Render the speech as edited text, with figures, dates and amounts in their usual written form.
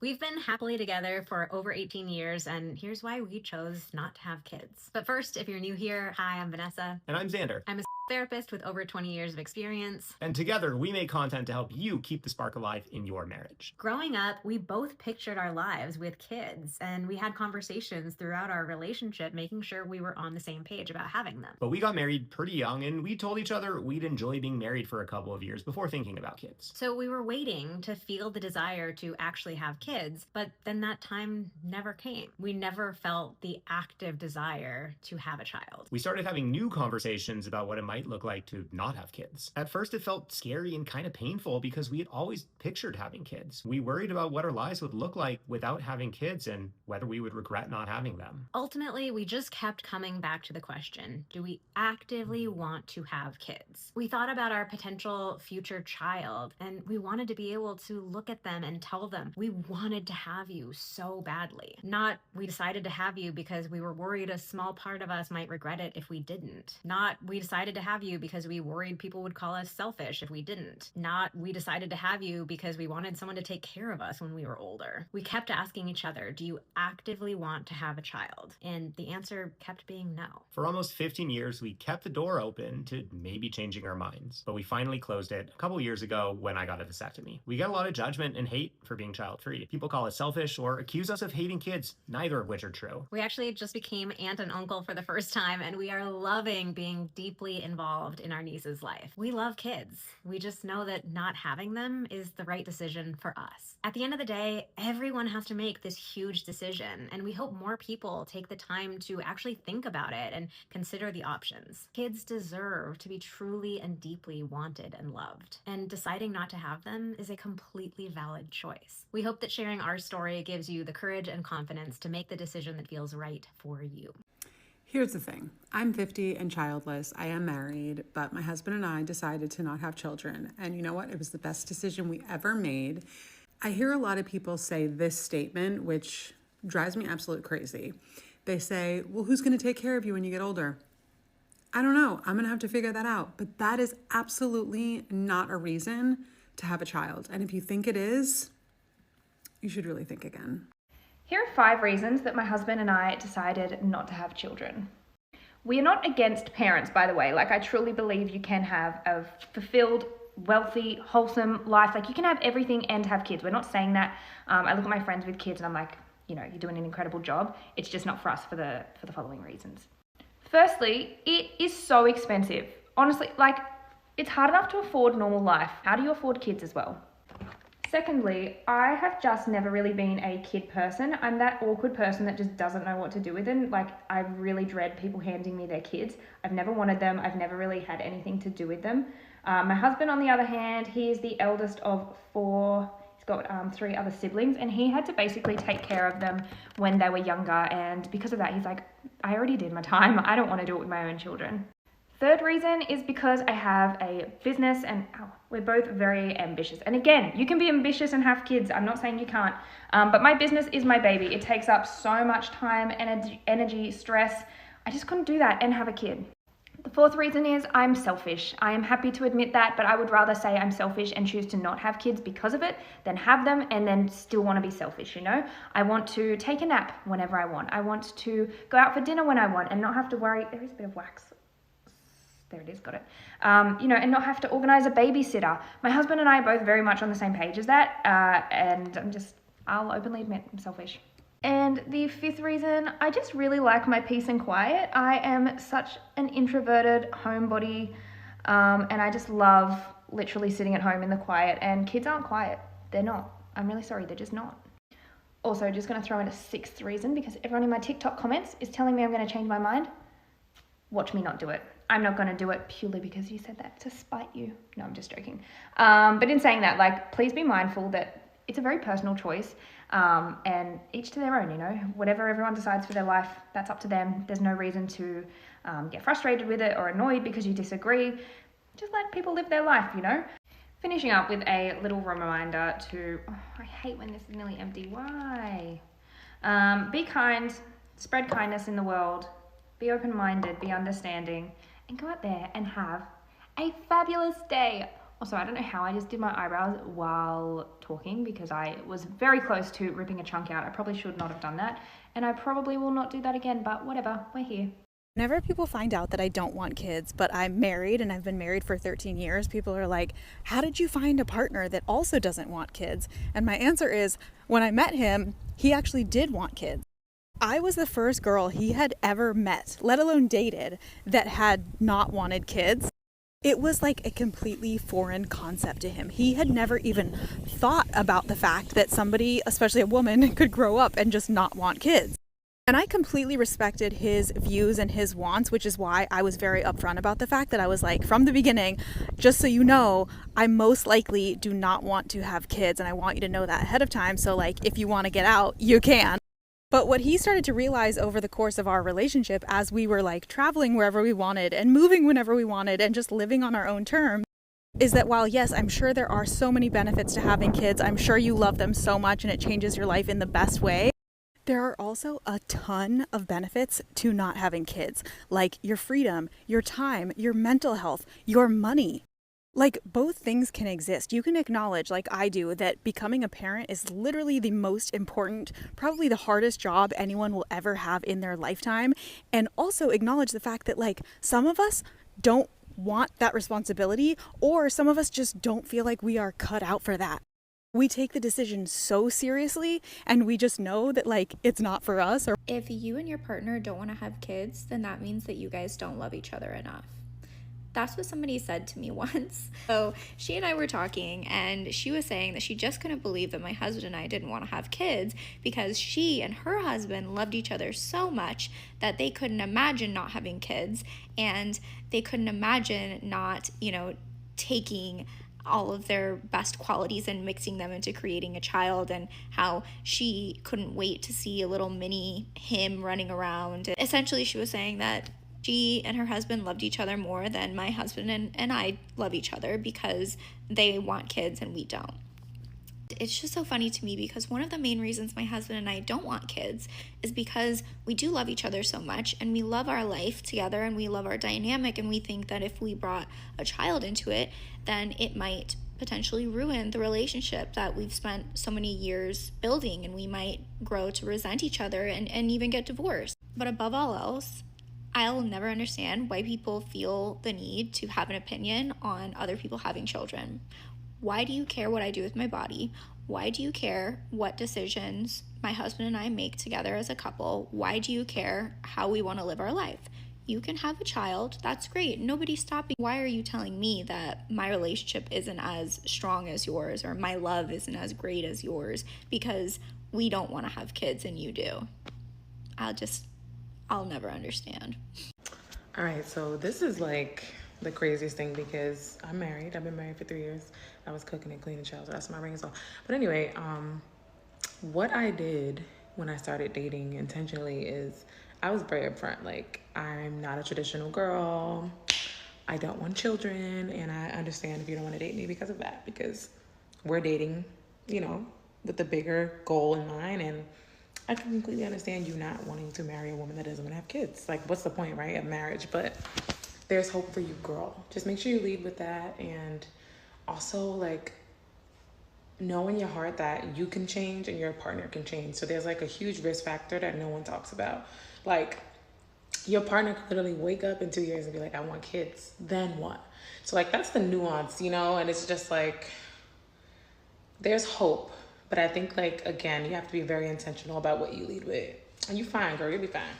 We've been happily together for over 18 years, and here's why we chose not to have kids. But first, if you're new here, hi, I'm Vanessa. And I'm Xander. I'm a therapist with over 20 years of experience. And together, we make content to help you keep the spark alive in your marriage. Growing up, we both pictured our lives with kids, and we had conversations throughout our relationship, making sure we were on the same page about having them. But we got married pretty young, and we told each other we'd enjoy being married for a couple of years before thinking about kids. So we were waiting to feel the desire to actually have kids, but then that time never came. We never felt the active desire to have a child. We started having new conversations about what it might look like to not have kids. At first, it felt scary and kind of painful because we had always pictured having kids. We worried about what our lives would look like without having kids and whether we would regret not having them. Ultimately, we just kept coming back to the question, do we actively want to have kids? We thought about our potential future child, and we wanted to be able to look at them and tell them we wanted to have you so badly. Not we decided to have you because we were worried a small part of us might regret it if we didn't. Not we decided to have you because we worried people would call us selfish if we didn't. Not we decided to have you because we wanted someone to take care of us when we were older. We kept asking each other, do you actively want to have a child? And the answer kept being no. For almost 15 years, we kept the door open to maybe changing our minds, but we finally closed it a couple years ago when I got a vasectomy. We got a lot of judgment and hate for being child-free. People call us selfish or accuse us of hating kids, neither of which are true. We actually just became aunt and uncle for the first time, and we are loving being deeply involved in our niece's life. We love kids. We just know that not having them is the right decision for us. At the end of the day, everyone has to make this huge decision, and we hope more people take the time to actually think about it and consider the options. Kids deserve to be truly and deeply wanted and loved, and deciding not to have them is a completely valid choice. We hope that sharing our story gives you the courage and confidence to make the decision that feels right for you. Here's the thing. I'm 50 and childless. I am married, but my husband and I decided to not have children. And you know what? It was the best decision we ever made. I hear a lot of people say this statement, which drives me absolute crazy. They say, well, who's going to take care of you when you get older? I don't know. I'm going to have to figure that out. But that is absolutely not a reason to have a child. And if you think it is, you should really think again. Here are 5 reasons that my husband and I decided not to have children. We are not against parents, by the way. I truly believe you can have a fulfilled, wealthy, wholesome life. You can have everything and have kids. We're not saying that. I look at my friends with kids and I'm like, you're doing an incredible job. It's just not for us for the following reasons. Firstly, it is so expensive. Honestly, it's hard enough to afford normal life. How do you afford kids as well? Secondly, I have just never really been a kid person. I'm that awkward person that just doesn't know what to do with them. I really dread people handing me their kids. I've never wanted them. I've never really had anything to do with them. My husband, on the other hand, he is the eldest of 4. He's got 3 other siblings, and he had to basically take care of them when they were younger. And because of that, he's like, I already did my time. I don't want to do it with my own children. Third reason is because I have a business and we're both very ambitious. And again, you can be ambitious and have kids. I'm not saying you can't, but my business is my baby. It takes up so much time, energy, stress. I just couldn't do that and have a kid. The fourth reason is I'm selfish. I am happy to admit that, but I would rather say I'm selfish and choose to not have kids because of it than have them and then still want to be selfish, I want to take a nap whenever I want. I want to go out for dinner when I want and not have to worry. There is a bit of wax. There it is, got it. And not have to organize a babysitter. My husband and I are both very much on the same page as that, and I'll openly admit I'm selfish. And the fifth reason, I just really like my peace and quiet. I am such an introverted homebody, and I just love literally sitting at home in the quiet, and kids aren't quiet. They're not. I'm really sorry, they're just not. Also, just going to throw in a 6th reason, because everyone in my TikTok comments is telling me I'm going to change my mind. Watch me not do it. I'm not going to do it purely because you said that to spite you. No, I'm just joking. But in saying that, please be mindful that it's a very personal choice, and each to their own, Whatever everyone decides for their life, that's up to them. There's no reason to get frustrated with it or annoyed because you disagree. Just let people live their life, Finishing up with a little reminder I hate when this is nearly empty. Why? Be kind, spread kindness in the world, be open-minded, be understanding, and go out there and have a fabulous day. Also, I don't know how I just did my eyebrows while talking because I was very close to ripping a chunk out. I probably should not have done that, and I probably will not do that again, but whatever, we're here. Whenever people find out that I don't want kids, but I'm married and I've been married for 13 years, people are like, how did you find a partner that also doesn't want kids? And my answer is, when I met him, he actually did want kids. I was the first girl he had ever met, let alone dated, that had not wanted kids. It was like a completely foreign concept to him. He had never even thought about the fact that somebody, especially a woman, could grow up and just not want kids. And I completely respected his views and his wants, which is why I was very upfront about the fact that I was like, from the beginning, just so you know, I most likely do not want to have kids, and I want you to know that ahead of time. So like, if you want to get out, you can. But what he started to realize over the course of our relationship, as we were like traveling wherever we wanted and moving whenever we wanted and just living on our own terms, is that while yes, I'm sure there are so many benefits to having kids, I'm sure you love them so much and it changes your life in the best way, there are also a ton of benefits to not having kids, like your freedom, your time, your mental health, your money. Like, both things can exist. You can acknowledge, like I do, that becoming a parent is literally the most important, probably the hardest job anyone will ever have in their lifetime. And also acknowledge the fact that, like, some of us don't want that responsibility, or some of us just don't feel like we are cut out for that. We take the decision so seriously, and we just know that, like, it's not for us. Or if you and your partner don't want to have kids, then that means that you guys don't love each other enough. That's what somebody said to me once. So she and I were talking, and she was saying that she just couldn't believe that my husband and I didn't want to have kids because she and her husband loved each other so much that they couldn't imagine not having kids, and they couldn't imagine not, taking all of their best qualities and mixing them into creating a child, and how she couldn't wait to see a little mini him running around. Essentially, she was saying that she and her husband loved each other more than my husband and I love each other because they want kids and we don't. It's just so funny to me because one of the main reasons my husband and I don't want kids is because we do love each other so much, and we love our life together, and we love our dynamic, and we think that if we brought a child into it, then it might potentially ruin the relationship that we've spent so many years building, and we might grow to resent each other and even get divorced. But above all else, I'll never understand why people feel the need to have an opinion on other people having children. Why do you care what I do with my body? Why do you care what decisions my husband and I make together as a couple? Why do you care how we want to live our life? You can have a child, that's great. Nobody's stopping. Why are you telling me that my relationship isn't as strong as yours, or my love isn't as great as yours because we don't want to have kids and you do? I'll never understand. All right, so this is like the craziest thing because I'm married. I've been married for 3 years. I was cooking and cleaning child, so that's my ring as well. But anyway, what I did when I started dating intentionally is I was very upfront. Like, I'm not a traditional girl. I don't want children, and I understand if you don't want to date me because of that, because we're dating, with the bigger goal in mind, and I can completely understand you not wanting to marry a woman that doesn't want to have kids. Like, what's the point, right, of marriage? But there's hope for you, girl. Just make sure you lead with that. And also, like, know in your heart that you can change and your partner can change. So there's, like, a huge risk factor that no one talks about. Like, your partner could literally wake up in 2 years and be like, I want kids. Then what? So, like, that's the nuance, And it's just, like, there's hope. But I think, like, again, you have to be very intentional about what you lead with. And you're fine, girl. You'll be fine.